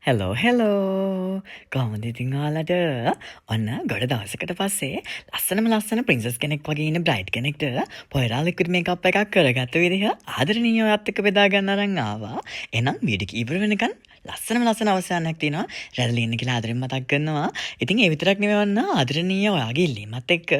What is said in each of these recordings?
Hello කොහොමද ඉතින් ඔයාලට ඔන්න ගොඩ දවසකට පස්සේ ලස්සන ප්‍රින්සස් කෙනෙක් වගේ ඉන්න බ්‍රයිඩ් කෙනෙක්ට පොයරා ලික්විඩ් මේකප් එකක් කරගත්ත විදිහ ආදරණීය ඔයත් එක්ක බෙදා ගන්න අරන් ආවා. එහෙනම් වීඩියෝ ඉවර වෙනකන් ලස්සන අවසානයක් තියෙනවා. රැඳලා ඉන්න කියලා ආදරෙන් මතක් කරනවා. ඉතින් ඒ විතරක් නෙවෙයි වන්න ආදරණීය ඔයාගේ ඉල්ලීමත් එක්ක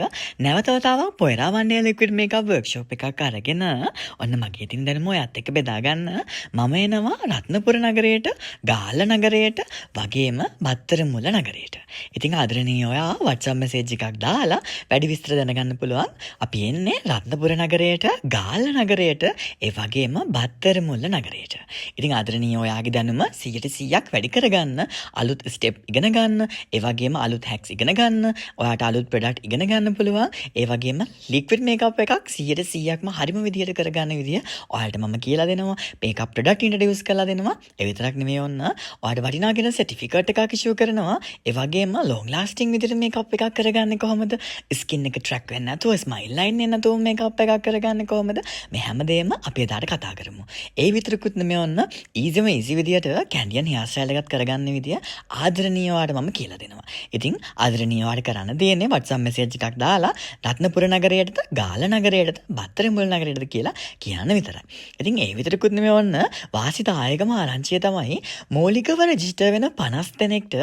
නැවත වතාවක් පොයරා වන්නේ ලික්විඩ් මේකප් වර්ක්ෂොප් එකක් අරගෙන ඔන්න මගේ ඉතින් දැනුම ඔයත් එක්ක බෙදා ගන්න මම එනවා රත්නපුර නගරයට ගාල්ල නගරයට වගේම බත්තර මුල්ල නගරයට. ඉතින් ආදරණීය ඔයා WhatsApp message එකක් දාලා වැඩි විස්තර දැනගන්න පුළුවන්. අපි එන්නේ රත්නපුර නගරයට, ගාල්ල නගරයට, ඒ වගේම බත්තර මුල්ල නගරයට. ඉතින් ආදරණීය ඔයාගේ දැනුම 100%ක් වැඩි කරගන්න, අලුත් ස්ටෙප් ඉගෙන ගන්න, ඒ වගේම අලුත් හැක්ස් ඉගෙන ගන්න, ඔයාට අලුත් ප්‍රොඩක්ට් ඉගෙන ගන්න පුළුවන්. ඒ වගේම ලික්විඩ් මේකප් එකක් 100%ක්ම හරිම විදියට කරගන්න විදිය ඔයාලට මම කියලා දෙනවා. මේකප් ප්‍රොඩක්ට් ඉන්ට්‍රොඩියුස් කරලා දෙනවා. ඒ විතරක් නෙමෙයි ඔන්න ඔයාට වටිනාගෙන සර්ටිෆිකේට් එකක් ඉෂුව කරනවා. ඒ වගේම ලොං ලාස්ටිං විදියට මේකප් එකක් කරගන්නේ කොහොමද? ස්කින් එක ට්‍රැක් වෙන්නේ නැතුව, ස්මයිල් ලයින් එන්නේ නැතුව මේකප් එකක් කරගන්නේ කොහොමද? මේ හැමදේම අපි එදාට කතා කරමු. ඒ විතරකුත් නෙමෙයි ඔන්න ඊසි විදියට කැන්ඩියන් හෙයාර් ස්ටයිල් එකක් කරගන්න විදිය ආදරණීය ඔයාට මම කියලා දෙනවා. ඉතින් ආදරණීය ඔයාට කරන්න දෙන්නේ WhatsApp message එකක් දාලා රත්නපුර නගරයටද, ගාල්ල නගරයටද, බත්තර මුල්ල නගරයටද කියලා කියන්න විතරයි. ඉතින් ඒ විතරකුත් නෙමෙයි ඔන්න වාසිදායකම ආරංචිය තමයි මූලිකව රෙජිස්ටර් වෙන 50 දෙනෙක්ට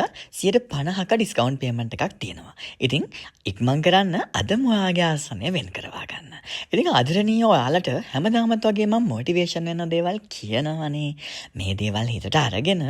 50%ක ඩිස්කවුන්ට් පේමන්ට් එකක් තියෙනවා. ඉතින් ඉක්මන් කරන්න අදම ඔයාගේ ආසනය වෙන් කරවා ගන්න. ඉතින් ආදරණීය ඔයාලට හැමදාමත් වගේ මම මොටිවේෂන් වෙන දේවල් කියනවනේ. මේ දේවල් හිතට අරගෙන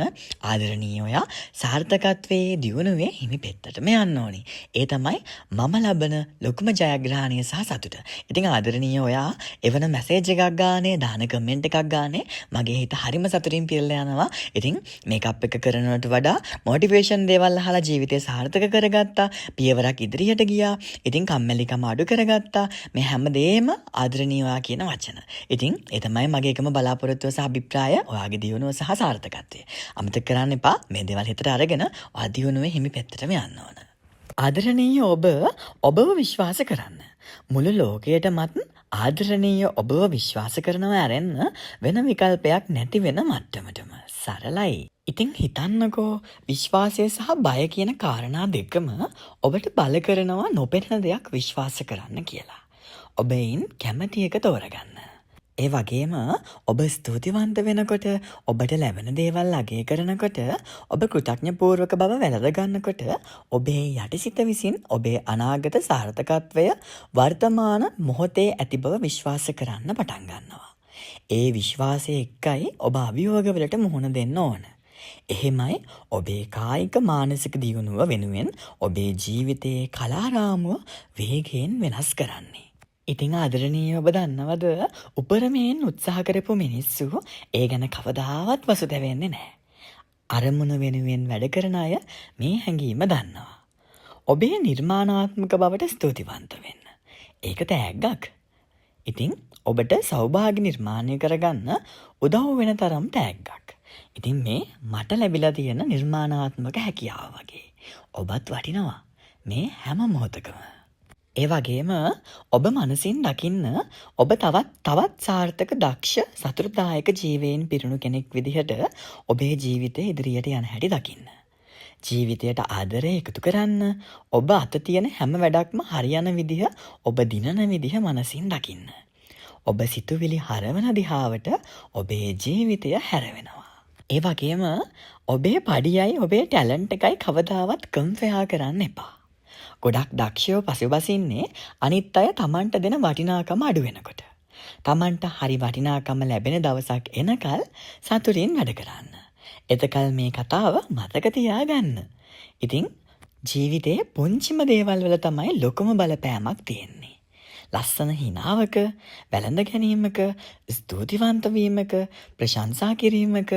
ආදරණීය ඔයා සාර්ථකත්වයේ දියුණුවේ හිමි පෙත්තටම යන්න ඕනි. ඒ තමයි මම ලබන ලොකුම ජයග්‍රහණය සහ සතුට. ඉතින් ආදරණීය ඔයා එවන මැසේජ් එකක් ගානේ, දාන කමෙන්ට් එකක් ගානේ මගේ හිත හරිම සතුටින් පිරලා යනවා. ඉතින් මේකප් එක කරනවට වඩා මොටිවේෂන් දේවල් අහලා ජීවිතය සාර්ථක කරගත්තා. පියවරක් ඉදිරියට ගියා. ඉතින් කම්මැලිකම අඩු කරගත්තා. මේ හැමදේම ආදරණීය ඔයා කියන වචන. ඉතින් ඒ තමයි මගේ එකම බලාපොරොත්තුව සහ අභිප්‍රාය ඔයාගේ දියුණුව සහ සාර්ථකත්වය. අමතක කරන්න එපා. මේ දේවල් හිතට අරගෙන ඔයා දියුණුවේ හිමි පැත්තටම යන්න ඕන. ආදරණීය ඔබව විශ්වාස කරන්න. මුළු ලෝකයටමත් ආදරණීය ඔබව විශ්වාස කරනවා ඇරෙන්න වෙන විකල්පයක් නැති වෙන මට්ටමටම. සරලයි. ඉතින් හිතන්නකෝ විශ්වාසය සහ බය කියන කාරණා දෙකම ඔබට බල කරනවා නොපෙනෙන දෙයක් විශ්වාස කරන්න කියලා. ඔබ එයින් කැමති එක තෝරගන්න. ඒ වගේම ඔබ ස්තුතිවන්ත වෙනකොට, ඔබට ලැබෙන දේවල් අගය කරනකොට, ඔබ කෘතඥපූර්වක බව වැළඳගන්නකොට ඔබේ යටිසිත විසින් ඔබේ අනාගත සාර්ථකත්වය වර්තමාන මොහොතේ ඇති බව විශ්වාස කරන්න පටන් ගන්නවා. ඒ විශ්වාසය එක්කයි ඔබ අභියෝගවලට මුහුණ දෙන්න ඕන. එහෙමයි ඔබේ කායික මානසික දියුණුව වෙනුවෙන් ඔබේ ජීවිතයේ කලාරාමුව වේගයෙන් වෙනස් කරන්නේ. ඉතින් ආදරණීය ඔබ දන්නවද උපරමයෙන් උත්සාහ කරපු මිනිස්සු ඒ ගැන කවදාවත් පසුතැවෙන්නේ නැහැ. අරමුණ වෙනුවෙන් වැඩ කරන අය මේ හැඟීම දන්නවා. ඔබේ නිර්මාණාත්මක බවට ස්තුතිවන්ත වෙන්න. ඒක තෑග්ගක්. ඉතින් ඔබට සෞභාග්‍ය නිර්මාණය කරගන්න උදව් වෙන තරම් තෑග්ගක්. ඉතින් මේ මට ලැබිලා තියෙන නිර්මාණාත්මක හැකියාව වගේ. ඔබත් වටිනවා මේ හැම මොහොතකම. ඒ වගේම ඔබ මනසින් දකින්න ඔබ තවත් සාර්ථක දක්ෂ සතුටුදායක ජීවයෙන් පිරුණු කෙනෙක් විදිහට ඔබේ ජීවිතය ඉදිරියට යන හැටි දකින්න. ජීවිතයට ආදරය එකතු කරන්න ඔබ අත තියෙන හැම වැඩක්ම හරියන විදිහ ඔබ දිනන විදිහ මනසින් දකින්න. ඔබ සිතුවිලි හරවන දිහාවට ඔබේ ජීවිතය හැරවෙනවා. ඒ වගේම ඔබේ පඩියයි ඔබේ ටැලන්ට් එකයි කවදාවත් කම්පෙයා කරන්න එපා. ගොඩක් දක්ෂයෝ පසුබසින්නේ අනිත් අය තමන්ට දෙන වටිනාකම අඩු වෙනකොට. තමන්ට හරි වටිනාකම ලැබෙන දවසක් එනකල් සතුටින් වැඩ කරන්න. එතකල් මේ කතාව මතක තියාගන්න. ඉතින් ජීවිතේ පුංචිම දේවල් වල තමයි ලොකුම බලපෑමක් තියෙන්නේ. ලස්සන හිනාවක, වැළඳ ගැනීමක, ස්තුතිවන්ත වීමක, ප්‍රශංසා කිරීමක,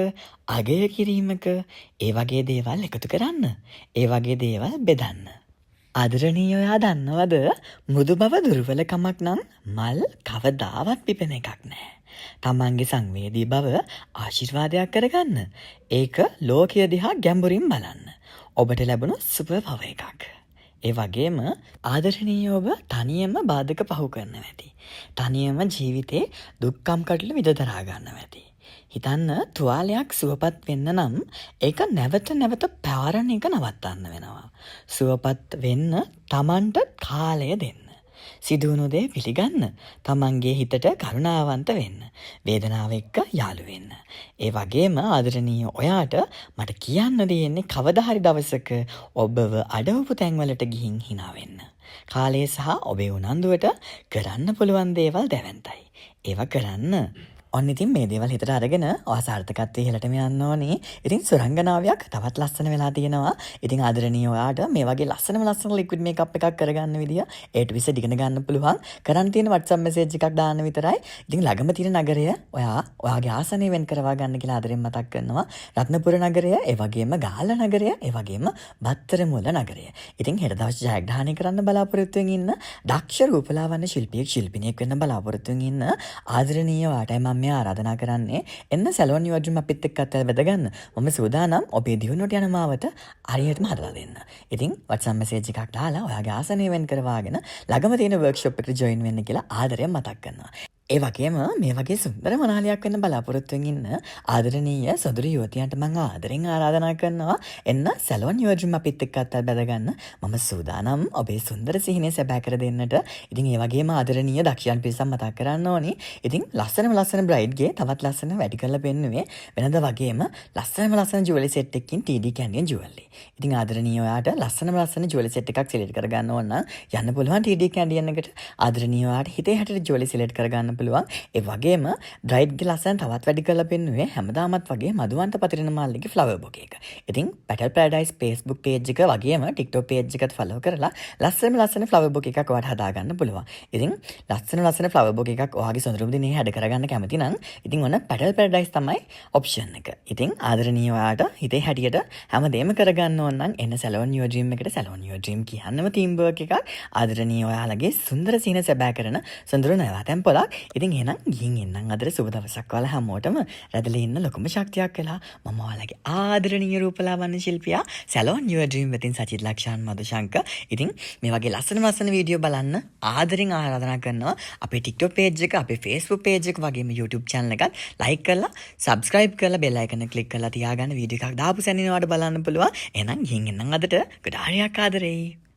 අගය කිරීමක, ඒ වගේ දේවල් එකතු කරන්න. ඒ වගේ දේවල් බෙදන්න. ආදරණීය ඔයා දන්නවද මෘදු බව දුර්වලකමක් නම් මල් කවදාවත් පිපෙන එකක් නෑ. තමන්ගේ සංවේදී බව ආශිර්වාදයක් කරගන්න. ඒක ලෝකය දිහා ගැඹුරින් බලන්න. ඔබට ලැබුණු සුපර් පවර් එකක්. ඒ වගේම ආදරණීය ඔබ තනියම බාධක පහු කරන්න ඇති. තනියම ජීවිතේ දුක්ඛම් කටළු විඳ දරා ගන්න ඇති. හිතන්න තුවාලයක් සුවපත් වෙන්න නම් ඒක නැවත නැවත පැවරණ එක නවත්තන්න වෙනවා. සුවපත් වෙන්න තමන්ට කාලය දෙන්න. සිදුවුණු දේ පිළිගන්න. තමන්ගේ හිතට කරුණාවන්ත වෙන්න. වේදනාව එක්ක යාළු වෙන්න. ඒ වගේම ආදරණීය ඔයාට මට කියන්න දෙන්නේ කවදා හරි දවසක ඔබව අඩවපු තැන්වලට ගිහින් hina වෙන්න. කාලය සහ ඔබේ උනන්දුවට කරන්න පුළුවන් දේවල් දැවැන්තයි. ඒවා කරන්න. ඔන්න ඉතින් මේ දේවල් හිතට අරගෙන ඔයා සාර්ථකත්වයේ ඉහළටම යන්න ඕනේ. ඉතින් සුරංගනාවියක් තවත් ලස්සන වෙලා තියෙනවා. ඉතින් ආදරණීය ඔයාට මේ වගේ ලස්සන ලික්විඩ් මේකප් එකක් කරගන්න විදිය A to Z ඉගෙන ගන්න පුළුවන්. කරන්න තියෙන WhatsApp message එකක් දාන්න විතරයි. ඉතින් ළඟම තියෙන නගරය ඔයාගේ ආසනය වෙන් කරවා ගන්න කියලා ආදරෙන් මතක් කරනවා. රත්නපුර නගරය, ඒ වගේම ගාල්ල නගරය, ඒ වගේම බත්තරමුල්ල නගරය. ඉතින් හෙට දවසේ ජයග්‍රහණය කරන්න බලාපොරොත්තු වෙමින් ඉන්න දක්ෂ රූපලාවන්‍ය ශිල්පියෙක් වෙන්න බලාපොරොත්තු වෙමින් ඉන්න ආදරණීය ඔයාටයි මම මේ ආරාධනා කරන්නේ එන්න සැලොන් යෝජ්ජුම අපිත් එක්ක අතල් වැදගන්න. මම සූදානම් ඔබේ දියුණුවට යන මාවත හරියටම හදලා දෙන්න. ඉතින් WhatsApp message එකක් දාලා ඔයාගේ ආසනය වෙන් කරවාගෙන ළඟම තියෙන workshop එකට join වෙන්න කියලා ආදරයෙන් මතක් කරනවා. ඒ වගේම මේ වගේ සුන්දර මනාලියක් වෙන්න බලාපොරොත්තු වෙමින් ඉන්න ආදරණීය සොඳුරු යුවතියන්ට මම ආදරෙන් ආරාධනා කරනවා එන්න සැලොන් යෝජ්ජුම අපිත් එක්ක අතල් වැදගන්න. මම සූදානම් ඔබේ සුන්දර සිහිනය සැබෑ කර දෙන්නට. ඉතින් ඒ වගේම ආදරණීය දක්ෂයන් පිරිසක් මතක් කරන්න ඕනේ. ඉතින් ලස්සන බ්‍රයිඩ්ගේ තවත් ලස්සන වැඩි කරලා පෙන්නුවේ වෙනද වගේම ලස්සන ජුවලරි සෙට් එකකින් TD Canyon ජුවලරි. ඉතින් ආදරණීය ඔයාට ලස්සන ජුවලරි සෙට් එකක් සිලෙක්ට් කරගන්න ඕන නම් යන්න පුළුවන් TD Canyon එකට. ආදරණීය ඔයාට හිතේ හැටියට ජුවලරි සිලෙක්ට් කරගන්න පුළුවන්. ඒ වගේම බ්‍රයිඩ්ගේ ලස්සන තවත් වැඩි කරලා පෙන්නුවේ හැමදාමත් වගේ මధుවන්ත පතිරණ මාල්ලගේ ෆ්ලවර් බොකේ එක. ඉතින් Petal Paradise Facebook page එක වගේම TikTok page එකත් follow කරලා ලස්සන ෆ්ලවර් බොකේ එකක් ඔයාට හදා ගන්න පුළුවන්. ඉතින් ලස්සන ෆ්ලවර් බොකේ එකක් ඔයාගේ සොඳුරුම දිනේ හැඩ කරගන්න කැමති නම් ඉතින් ඔන්න Petal Paradise තමයි option එක. ඉතින් ආදරණීය ඔයාට හිතේ හැටියට හැමදේම කරගන්න ඕන නම් එන්න සැලොන් යෝ ඩ්‍රීම් එකට. සැලොන් යෝ ඩ්‍රීම් කියන්නම team work එකක්. ආදරණීය ඔයාලගේ සුන්දර සිහින සැබෑ කරන සොඳුරු නැවතම් පොලක්. ඉතින් එහෙනම් ගිහින් එන්නම් අදට සුබ දවසක් ඔයාලා හැමෝටම රැඳලා ඉන්න ලොකුම ශක්තියක් වෙලා මම ඔයාලගේ ආදරණීය රූපලාවන්‍ය ශිල්පියා සැලොන් යෝ ඩ්‍රීම් වෙතින් සචිත් ලක්ෂාන් මදුශංක. ඉතින් මේ වගේ ලස්සන වීඩියෝ බලන්න ආදරෙන් ආරාධනා කරනවා. අපේ TikTok page එක, අපේ Facebook page එක වගේම YouTube channel එකත් like කරලා subscribe කරලා bell icon එක click කරලා තියාගන්න. වීඩියෝ එකක් දාපු සැනිනවට බලන්න පුළුවන්. එහෙනම් ගිහින් එන්නම් අදට. ගොඩාක් ආදරෙයි.